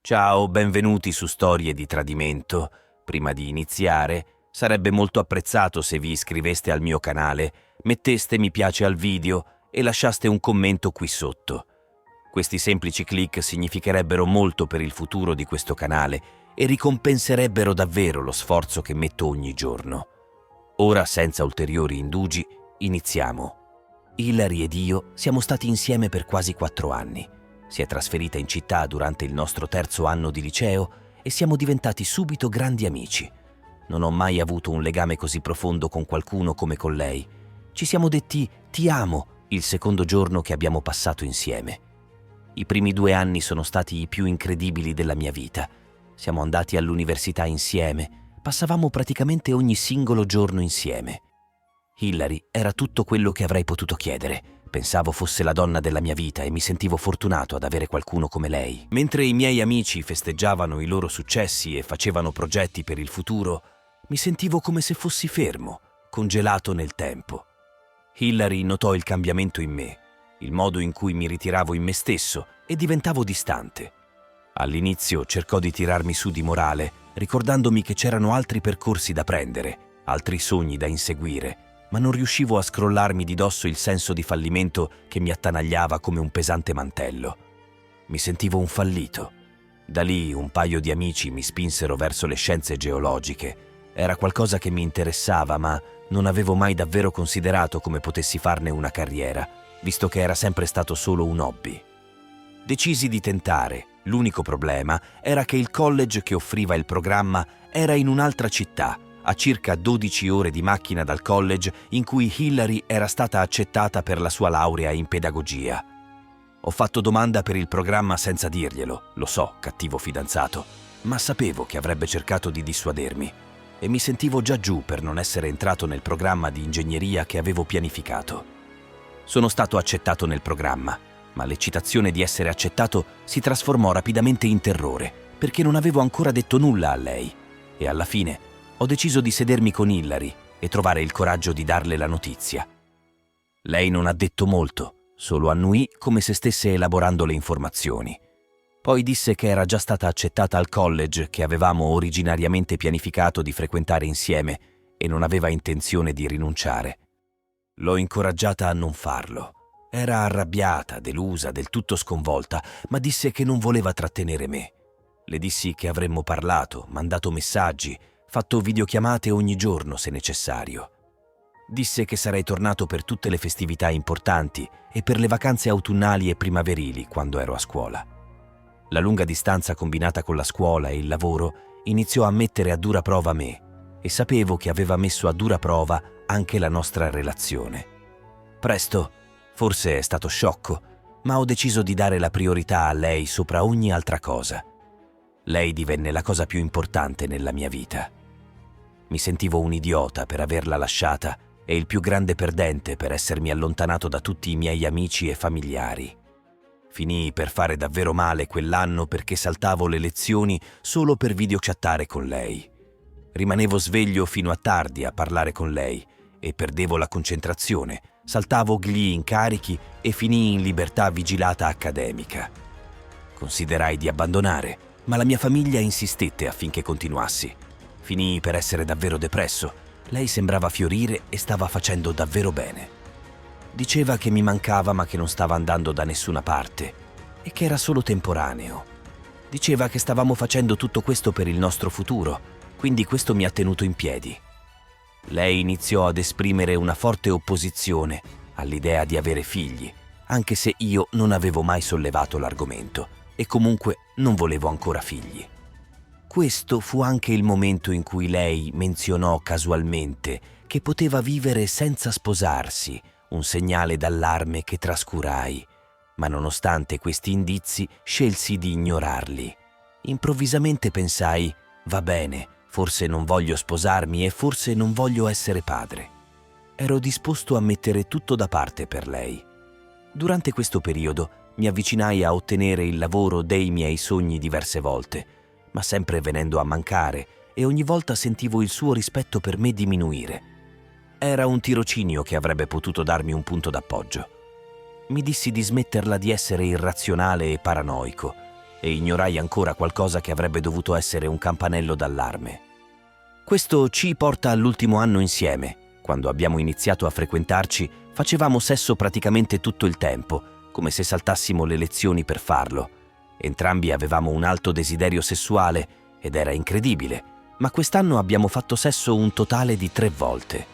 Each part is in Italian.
Ciao, benvenuti su Storie di Tradimento. Prima di iniziare, sarebbe molto apprezzato se vi iscriveste al mio canale, metteste mi piace al video e lasciaste un commento qui sotto. Questi semplici click significherebbero molto per il futuro di questo canale e ricompenserebbero davvero lo sforzo che metto ogni giorno. Ora, senza ulteriori indugi, iniziamo. Hilary ed io siamo stati insieme per quasi 4 anni. Si è trasferita in città durante il nostro 3° anno di liceo e siamo diventati subito grandi amici. Non ho mai avuto un legame così profondo con qualcuno come con lei. Ci siamo detti «ti amo» il secondo giorno che abbiamo passato insieme. I primi 2 anni sono stati i più incredibili della mia vita. Siamo andati all'università insieme, passavamo praticamente ogni singolo giorno insieme. Hilary era tutto quello che avrei potuto chiedere. Pensavo fosse la donna della mia vita e mi sentivo fortunato ad avere qualcuno come lei. Mentre i miei amici festeggiavano i loro successi e facevano progetti per il futuro, mi sentivo come se fossi fermo, congelato nel tempo. Hilary notò il cambiamento in me, il modo in cui mi ritiravo in me stesso e diventavo distante. All'inizio cercò di tirarmi su di morale, ricordandomi che c'erano altri percorsi da prendere, altri sogni da inseguire, ma non riuscivo a scrollarmi di dosso il senso di fallimento che mi attanagliava come un pesante mantello. Mi sentivo un fallito. Da lì un paio di amici mi spinsero verso le scienze geologiche. Era qualcosa che mi interessava, ma non avevo mai davvero considerato come potessi farne una carriera, visto che era sempre stato solo un hobby. Decisi di tentare. L'unico problema era che il college che offriva il programma era in un'altra città, a circa 12 ore di macchina dal college in cui Hilary era stata accettata per la sua laurea in pedagogia. Ho fatto domanda per il programma senza dirglielo, lo so, cattivo fidanzato, ma sapevo che avrebbe cercato di dissuadermi e mi sentivo già giù per non essere entrato nel programma di ingegneria che avevo pianificato. Sono stato accettato nel programma, ma l'eccitazione di essere accettato si trasformò rapidamente in terrore perché non avevo ancora detto nulla a lei e alla fine ho deciso di sedermi con Hilary e trovare il coraggio di darle la notizia. Lei non ha detto molto, solo annuì come se stesse elaborando le informazioni. Poi disse che era già stata accettata al college che avevamo originariamente pianificato di frequentare insieme e non aveva intenzione di rinunciare. L'ho incoraggiata a non farlo. Era arrabbiata, delusa, del tutto sconvolta, ma disse che non voleva trattenere me. Le dissi che avremmo parlato, mandato messaggi, fatto videochiamate ogni giorno se necessario. Disse che sarei tornato per tutte le festività importanti e per le vacanze autunnali e primaverili quando ero a scuola. La lunga distanza combinata con la scuola e il lavoro iniziò a mettere a dura prova me e sapevo che aveva messo a dura prova anche la nostra relazione. Presto, forse è stato sciocco, ma ho deciso di dare la priorità a lei sopra ogni altra cosa. Lei divenne la cosa più importante nella mia vita. Mi sentivo un idiota per averla lasciata e il più grande perdente per essermi allontanato da tutti i miei amici e familiari. Finii per fare davvero male quell'anno perché saltavo le lezioni solo per videochattare con lei. Rimanevo sveglio fino a tardi a parlare con lei e perdevo la concentrazione, saltavo gli incarichi e finii in libertà vigilata accademica. Considerai di abbandonare, ma la mia famiglia insistette affinché continuassi. Finii per essere davvero depresso. Lei sembrava fiorire e stava facendo davvero bene. Diceva che mi mancava ma che non stava andando da nessuna parte e che era solo temporaneo. Diceva che stavamo facendo tutto questo per il nostro futuro, quindi questo mi ha tenuto in piedi. Lei iniziò ad esprimere una forte opposizione all'idea di avere figli, anche se io non avevo mai sollevato l'argomento e comunque non volevo ancora figli. Questo fu anche il momento in cui lei menzionò casualmente che poteva vivere senza sposarsi, un segnale d'allarme che trascurai, ma nonostante questi indizi scelsi di ignorarli. Improvvisamente pensai, va bene, forse non voglio sposarmi e forse non voglio essere padre. Ero disposto a mettere tutto da parte per lei. Durante questo periodo mi avvicinai a ottenere il lavoro dei miei sogni diverse volte, ma sempre venendo a mancare e ogni volta sentivo il suo rispetto per me diminuire. Era un tirocinio che avrebbe potuto darmi un punto d'appoggio. Mi dissi di smetterla di essere irrazionale e paranoico e ignorai ancora qualcosa che avrebbe dovuto essere un campanello d'allarme. Questo ci porta all'ultimo anno insieme. Quando abbiamo iniziato a frequentarci, facevamo sesso praticamente tutto il tempo, come se saltassimo le lezioni per farlo. Entrambi avevamo un alto desiderio sessuale ed era incredibile, ma quest'anno abbiamo fatto sesso un totale di 3 volte.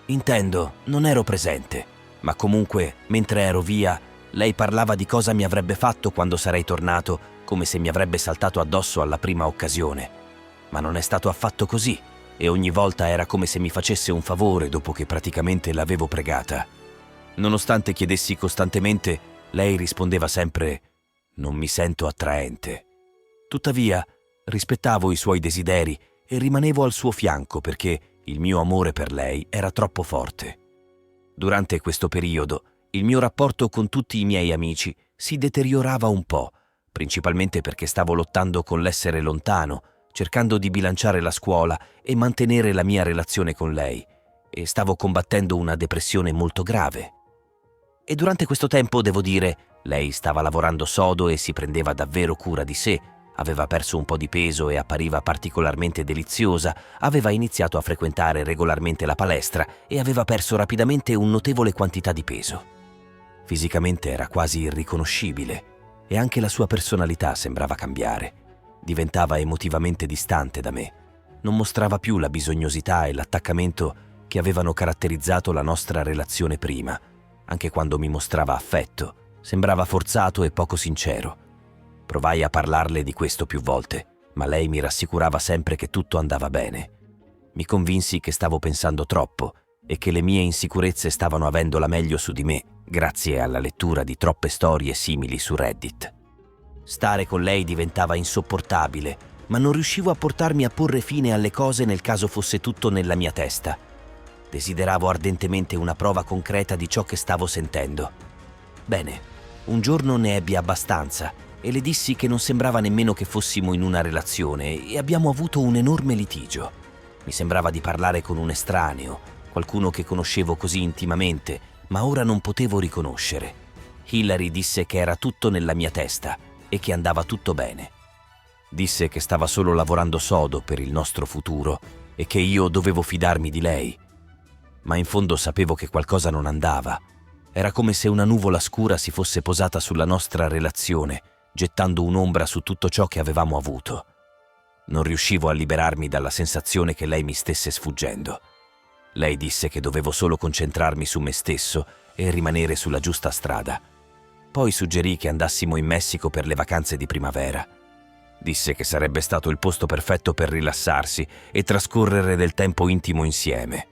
Intendo, non ero presente, ma comunque, mentre ero via, lei parlava di cosa mi avrebbe fatto quando sarei tornato, come se mi avrebbe saltato addosso alla prima occasione. Ma non è stato affatto così, e ogni volta era come se mi facesse un favore dopo che praticamente l'avevo pregata. Nonostante chiedessi costantemente, lei rispondeva sempre: «Non mi sento attraente». Tuttavia, rispettavo i suoi desideri e rimanevo al suo fianco perché il mio amore per lei era troppo forte. Durante questo periodo, il mio rapporto con tutti i miei amici si deteriorava un po', principalmente perché stavo lottando con l'essere lontano, cercando di bilanciare la scuola e mantenere la mia relazione con lei, e stavo combattendo una depressione molto grave. E durante questo tempo, devo dire, lei stava lavorando sodo e si prendeva davvero cura di sé, aveva perso un po' di peso e appariva particolarmente deliziosa, aveva iniziato a frequentare regolarmente la palestra e aveva perso rapidamente un notevole quantità di peso. Fisicamente era quasi irriconoscibile e anche la sua personalità sembrava cambiare. Diventava emotivamente distante da me. Non mostrava più la bisognosità e l'attaccamento che avevano caratterizzato la nostra relazione prima. Anche quando mi mostrava affetto, sembrava forzato e poco sincero. Provai a parlarle di questo più volte, ma lei mi rassicurava sempre che tutto andava bene. Mi convinsi che stavo pensando troppo e che le mie insicurezze stavano avendo la meglio su di me, grazie alla lettura di troppe storie simili su Reddit. Stare con lei diventava insopportabile, ma non riuscivo a portarmi a porre fine alle cose nel caso fosse tutto nella mia testa. Desideravo ardentemente una prova concreta di ciò che stavo sentendo. Bene, un giorno ne ebbi abbastanza e le dissi che non sembrava nemmeno che fossimo in una relazione e abbiamo avuto un enorme litigio. Mi sembrava di parlare con un estraneo, qualcuno che conoscevo così intimamente, ma ora non potevo riconoscere. Hillary disse che era tutto nella mia testa e che andava tutto bene. Disse che stava solo lavorando sodo per il nostro futuro e che io dovevo fidarmi di lei. Ma in fondo sapevo che qualcosa non andava. Era come se una nuvola scura si fosse posata sulla nostra relazione, gettando un'ombra su tutto ciò che avevamo avuto. Non riuscivo a liberarmi dalla sensazione che lei mi stesse sfuggendo. Lei disse che dovevo solo concentrarmi su me stesso e rimanere sulla giusta strada. Poi suggerì che andassimo in Messico per le vacanze di primavera. Disse che sarebbe stato il posto perfetto per rilassarsi e trascorrere del tempo intimo insieme.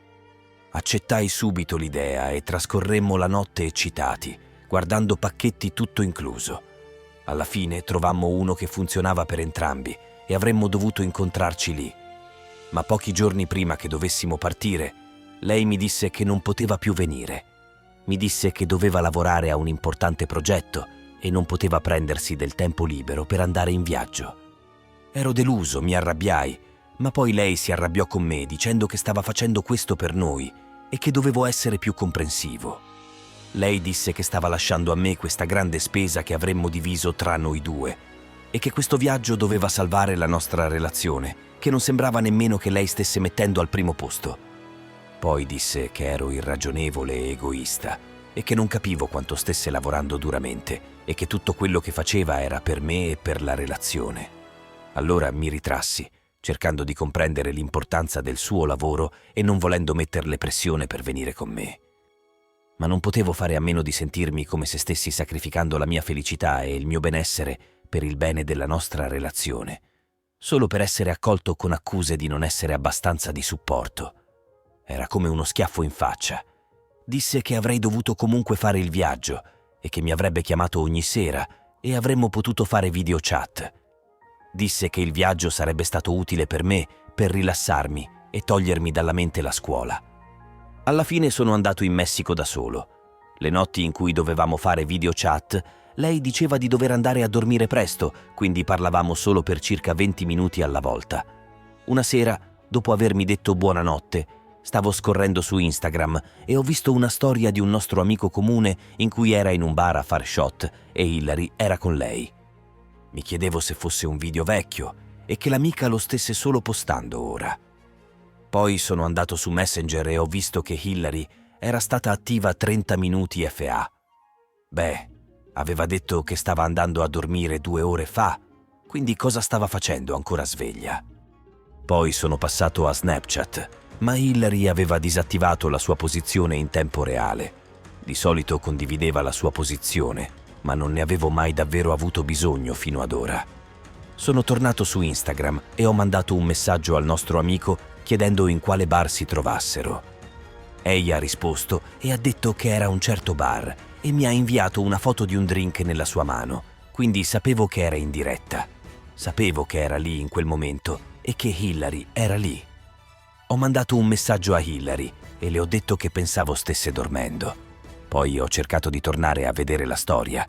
Accettai subito l'idea e trascorremmo la notte eccitati, guardando pacchetti tutto incluso. Alla fine trovammo uno che funzionava per entrambi e avremmo dovuto incontrarci lì. Ma pochi giorni prima che dovessimo partire, lei mi disse che non poteva più venire. Mi disse che doveva lavorare a un importante progetto e non poteva prendersi del tempo libero per andare in viaggio. Ero deluso, mi arrabbiai, ma poi lei si arrabbiò con me dicendo che stava facendo questo per noi e che dovevo essere più comprensivo. Lei disse che stava lasciando a me questa grande spesa che avremmo diviso tra noi due e che questo viaggio doveva salvare la nostra relazione, che non sembrava nemmeno che lei stesse mettendo al primo posto. Poi disse che ero irragionevole e egoista e che non capivo quanto stesse lavorando duramente e che tutto quello che faceva era per me e per la relazione. Allora mi ritrassi, cercando di comprendere l'importanza del suo lavoro e non volendo metterle pressione per venire con me. Ma non potevo fare a meno di sentirmi come se stessi sacrificando la mia felicità e il mio benessere per il bene della nostra relazione, solo per essere accolto con accuse di non essere abbastanza di supporto. Era come uno schiaffo in faccia. Disse che avrei dovuto comunque fare il viaggio e che mi avrebbe chiamato ogni sera e avremmo potuto fare video chat. Disse che il viaggio sarebbe stato utile per me per rilassarmi e togliermi dalla mente la scuola. Alla fine sono andato in Messico da solo. Le notti in cui dovevamo fare video chat, lei diceva di dover andare a dormire presto, quindi parlavamo solo per circa 20 minuti alla volta. Una sera, dopo avermi detto buonanotte, stavo scorrendo su Instagram e ho visto una storia di un nostro amico comune in cui era in un bar a fare shot e Hillary era con lei. Mi chiedevo se fosse un video vecchio e che l'amica lo stesse solo postando ora. Poi sono andato su Messenger e ho visto che Hillary era stata attiva 30 minuti fa. Beh, aveva detto che stava andando a dormire 2 ore fa, quindi cosa stava facendo ancora sveglia? Poi sono passato a Snapchat, ma Hillary aveva disattivato la sua posizione in tempo reale. Di solito condivideva la sua posizione, ma non ne avevo mai davvero avuto bisogno fino ad ora. Sono tornato su Instagram e ho mandato un messaggio al nostro amico chiedendo in quale bar si trovassero. Egli ha risposto e ha detto che era un certo bar e mi ha inviato una foto di un drink nella sua mano, quindi sapevo che era in diretta. Sapevo che era lì in quel momento e che Hillary era lì. Ho mandato un messaggio a Hillary e le ho detto che pensavo stesse dormendo. Poi ho cercato di tornare a vedere la storia,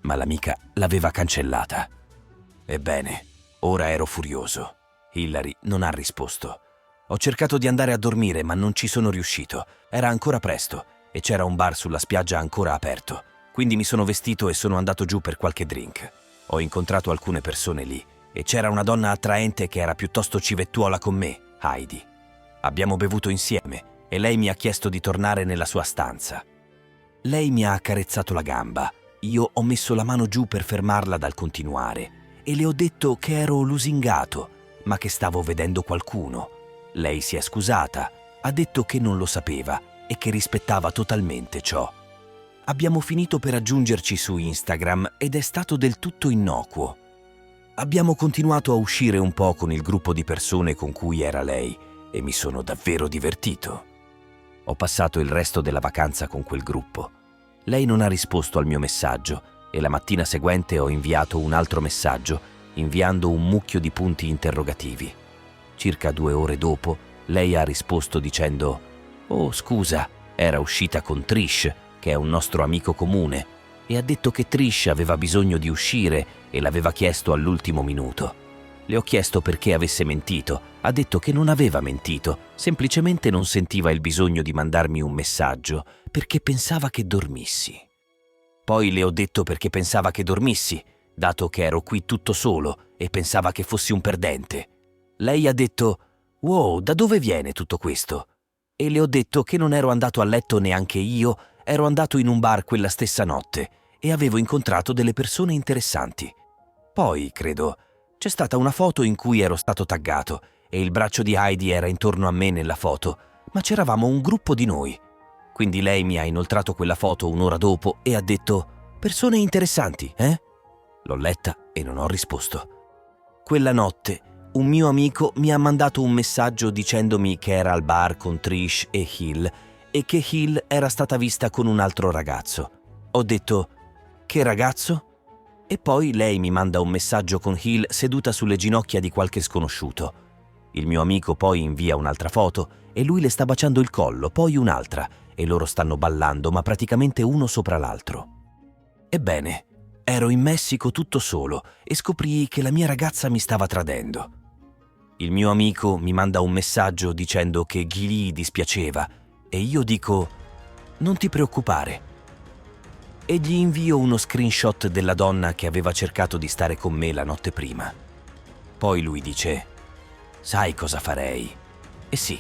ma l'amica l'aveva cancellata. Ebbene, ora ero furioso. Hillary non ha risposto. Ho cercato di andare a dormire, ma non ci sono riuscito. Era ancora presto e c'era un bar sulla spiaggia ancora aperto. Quindi mi sono vestito e sono andato giù per qualche drink. Ho incontrato alcune persone lì e c'era una donna attraente che era piuttosto civettuola con me, Heidi. Abbiamo bevuto insieme e lei mi ha chiesto di tornare nella sua stanza. Lei mi ha accarezzato la gamba. Io ho messo la mano giù per fermarla dal continuare e le ho detto che ero lusingato, ma che stavo vedendo qualcuno. Lei si è scusata, ha detto che non lo sapeva e che rispettava totalmente ciò. Abbiamo finito per aggiungerci su Instagram ed è stato del tutto innocuo. Abbiamo continuato a uscire un po' con il gruppo di persone con cui era lei e mi sono davvero divertito. Ho passato il resto della vacanza con quel gruppo. Lei non ha risposto al mio messaggio e la mattina seguente ho inviato un altro messaggio, inviando un mucchio di punti interrogativi. Circa 2 ore dopo, lei ha risposto dicendo «Oh, scusa, era uscita con Trish, che è un nostro amico comune, e ha detto che Trish aveva bisogno di uscire e l'aveva chiesto all'ultimo minuto. Le ho chiesto perché avesse mentito. Ha detto che non aveva mentito, semplicemente non sentiva il bisogno di mandarmi un messaggio perché pensava che dormissi. Poi le ho detto perché pensava che dormissi, dato che ero qui tutto solo e pensava che fossi un perdente. Lei ha detto «Wow, da dove viene tutto questo?» E le ho detto che non ero andato a letto neanche io, ero andato in un bar quella stessa notte e avevo incontrato delle persone interessanti. Poi, credo, c'è stata una foto in cui ero stato taggato e il braccio di Heidi era intorno a me nella foto, ma c'eravamo un gruppo di noi. Quindi lei mi ha inoltrato quella foto un'ora dopo e ha detto «Persone interessanti, eh?» L'ho letta e non ho risposto. Quella notte un mio amico mi ha mandato un messaggio dicendomi che era al bar con Trish e Hill e che Hill era stata vista con un altro ragazzo. Ho detto «Che ragazzo?» E poi lei mi manda un messaggio con Hill seduta sulle ginocchia di qualche sconosciuto. Il mio amico poi invia un'altra foto e lui le sta baciando il collo, poi un'altra, e loro stanno ballando, ma praticamente uno sopra l'altro. Ebbene, ero in Messico tutto solo e scoprii che la mia ragazza mi stava tradendo. Il mio amico mi manda un messaggio dicendo che gli dispiaceva e io dico «Non ti preoccupare». E gli invio uno screenshot della donna che aveva cercato di stare con me la notte prima. Poi lui dice «Sai cosa farei?» E sì,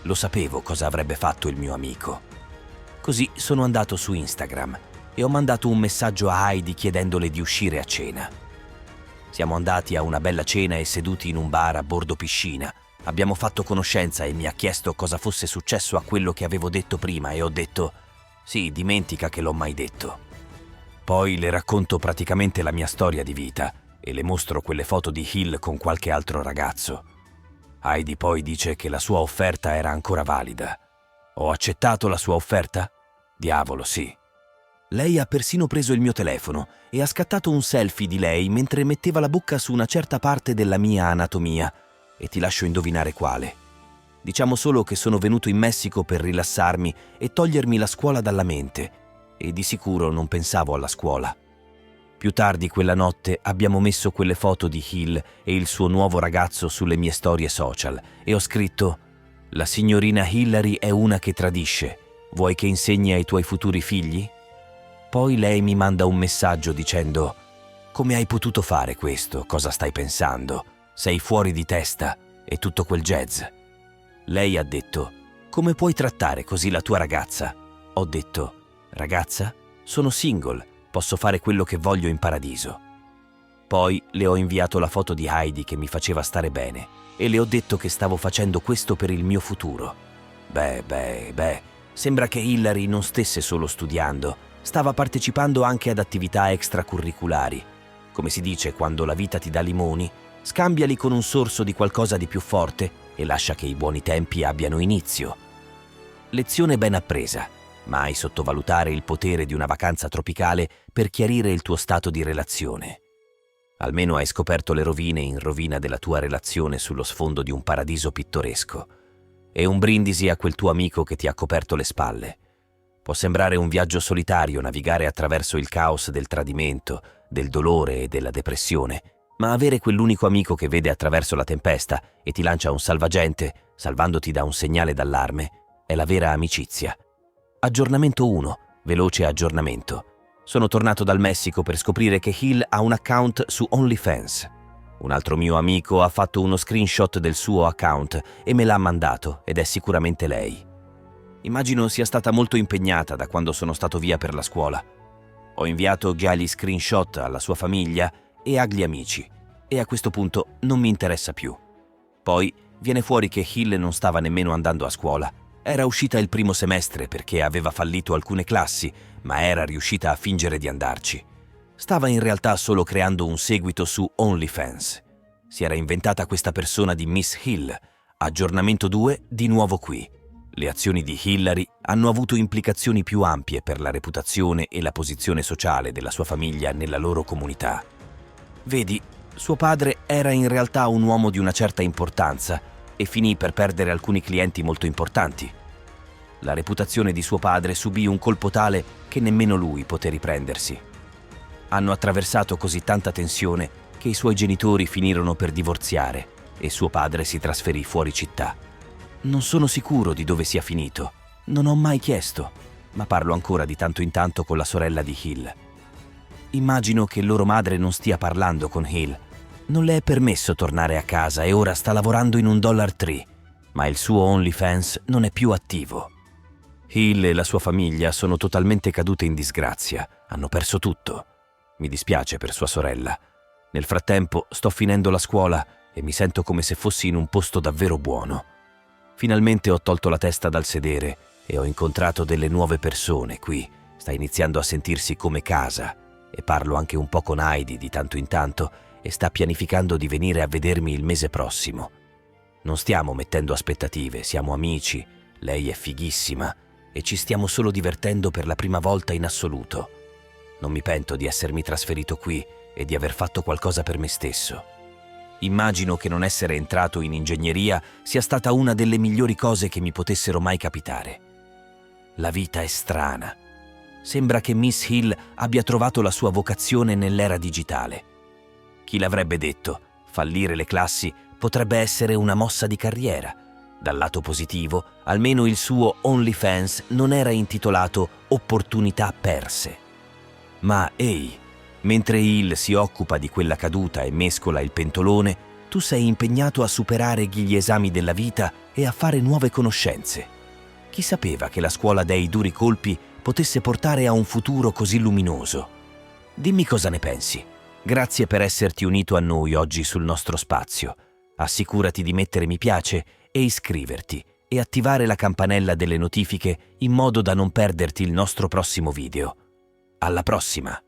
lo sapevo cosa avrebbe fatto il mio amico. Così sono andato su Instagram e ho mandato un messaggio a Heidi chiedendole di uscire a cena. Siamo andati a una bella cena e seduti in un bar a bordo piscina. Abbiamo fatto conoscenza e mi ha chiesto cosa fosse successo a quello che avevo detto prima e ho detto «Sì, dimentica che l'ho mai detto». Poi le racconto praticamente la mia storia di vita e le mostro quelle foto di Hill con qualche altro ragazzo. Heidi poi dice che la sua offerta era ancora valida. Ho accettato la sua offerta? Diavolo, sì. Lei ha persino preso il mio telefono e ha scattato un selfie di lei mentre metteva la bocca su una certa parte della mia anatomia, e ti lascio indovinare quale. Diciamo solo che sono venuto in Messico per rilassarmi e togliermi la scuola dalla mente, e di sicuro non pensavo alla scuola. Più tardi quella notte abbiamo messo quelle foto di Hill e il suo nuovo ragazzo sulle mie storie social e ho scritto «La signorina Hillary è una che tradisce. Vuoi che insegni ai tuoi futuri figli?» Poi lei mi manda un messaggio dicendo come hai potuto fare questo? Cosa stai pensando? Sei fuori di testa? E tutto quel jazz. Lei ha detto: come puoi trattare così la tua ragazza? Ho detto: ragazza? Sono single, posso fare quello che voglio in paradiso. Poi le ho inviato la foto di Heidi che mi faceva stare bene e le ho detto che stavo facendo questo per il mio futuro. Beh, sembra che Hillary non stesse solo studiando, stava partecipando anche ad attività extracurriculari. Come si dice quando la vita ti dà limoni, scambiali con un sorso di qualcosa di più forte e lascia che i buoni tempi abbiano inizio. Lezione ben appresa. Mai sottovalutare il potere di una vacanza tropicale per chiarire il tuo stato di relazione. Almeno hai scoperto le rovine in rovina della tua relazione sullo sfondo di un paradiso pittoresco. E un brindisi a quel tuo amico che ti ha coperto le spalle. Può sembrare un viaggio solitario navigare attraverso il caos del tradimento, del dolore e della depressione, ma avere quell'unico amico che vede attraverso la tempesta e ti lancia un salvagente, salvandoti da un segnale d'allarme, è la vera amicizia. Aggiornamento 1. Veloce aggiornamento. Sono tornato dal Messico per scoprire che Hill ha un account su OnlyFans. Un altro mio amico ha fatto uno screenshot del suo account e me l'ha mandato ed è sicuramente lei. Immagino sia stata molto impegnata da quando sono stato via per la scuola. Ho inviato già gli screenshot alla sua famiglia e agli amici e a questo punto non mi interessa più. Poi viene fuori che Hill non stava nemmeno andando a scuola. Era uscita il primo semestre perché aveva fallito alcune classi, ma era riuscita a fingere di andarci. Stava in realtà solo creando un seguito su OnlyFans. Si era inventata questa persona di Miss Hill. Aggiornamento 2, di nuovo qui. Le azioni di Hillary hanno avuto implicazioni più ampie per la reputazione e la posizione sociale della sua famiglia nella loro comunità. Vedi, suo padre era in realtà un uomo di una certa importanza e finì per perdere alcuni clienti molto importanti. La reputazione di suo padre subì un colpo tale che nemmeno lui poté riprendersi. Hanno attraversato così tanta tensione che i suoi genitori finirono per divorziare e suo padre si trasferì fuori città. Non sono sicuro di dove sia finito, non ho mai chiesto, ma parlo ancora di tanto in tanto con la sorella di Hill. Immagino che loro madre non stia parlando con Hill. Non le è permesso tornare a casa e ora sta lavorando in un Dollar Tree, ma il suo OnlyFans non è più attivo. Hill e la sua famiglia sono totalmente cadute in disgrazia, hanno perso tutto. Mi dispiace per sua sorella. Nel frattempo sto finendo la scuola e mi sento come se fossi in un posto davvero buono. Finalmente ho tolto la testa dal sedere e ho incontrato delle nuove persone qui. Sta iniziando a sentirsi come casa e parlo anche un po' con Heidi di tanto in tanto e sta pianificando di venire a vedermi il mese prossimo. Non stiamo mettendo aspettative, siamo amici, lei è fighissima e ci stiamo solo divertendo per la prima volta in assoluto. Non mi pento di essermi trasferito qui e di aver fatto qualcosa per me stesso. Immagino che non essere entrato in ingegneria sia stata una delle migliori cose che mi potessero mai capitare. La vita è strana. Sembra che Miss Hill abbia trovato la sua vocazione nell'era digitale. Chi l'avrebbe detto? Fallire le classi potrebbe essere una mossa di carriera. Dal lato positivo, almeno il suo OnlyFans non era intitolato Opportunità perse. Ma ehi, mentre Hill si occupa di quella caduta e mescola il pentolone, tu sei impegnato a superare gli esami della vita e a fare nuove conoscenze. Chi sapeva che la scuola dei duri colpi potesse portare a un futuro così luminoso? Dimmi cosa ne pensi. Grazie per esserti unito a noi oggi sul nostro spazio. Assicurati di mettere mi piace e iscriverti e attivare la campanella delle notifiche in modo da non perderti il nostro prossimo video. Alla prossima!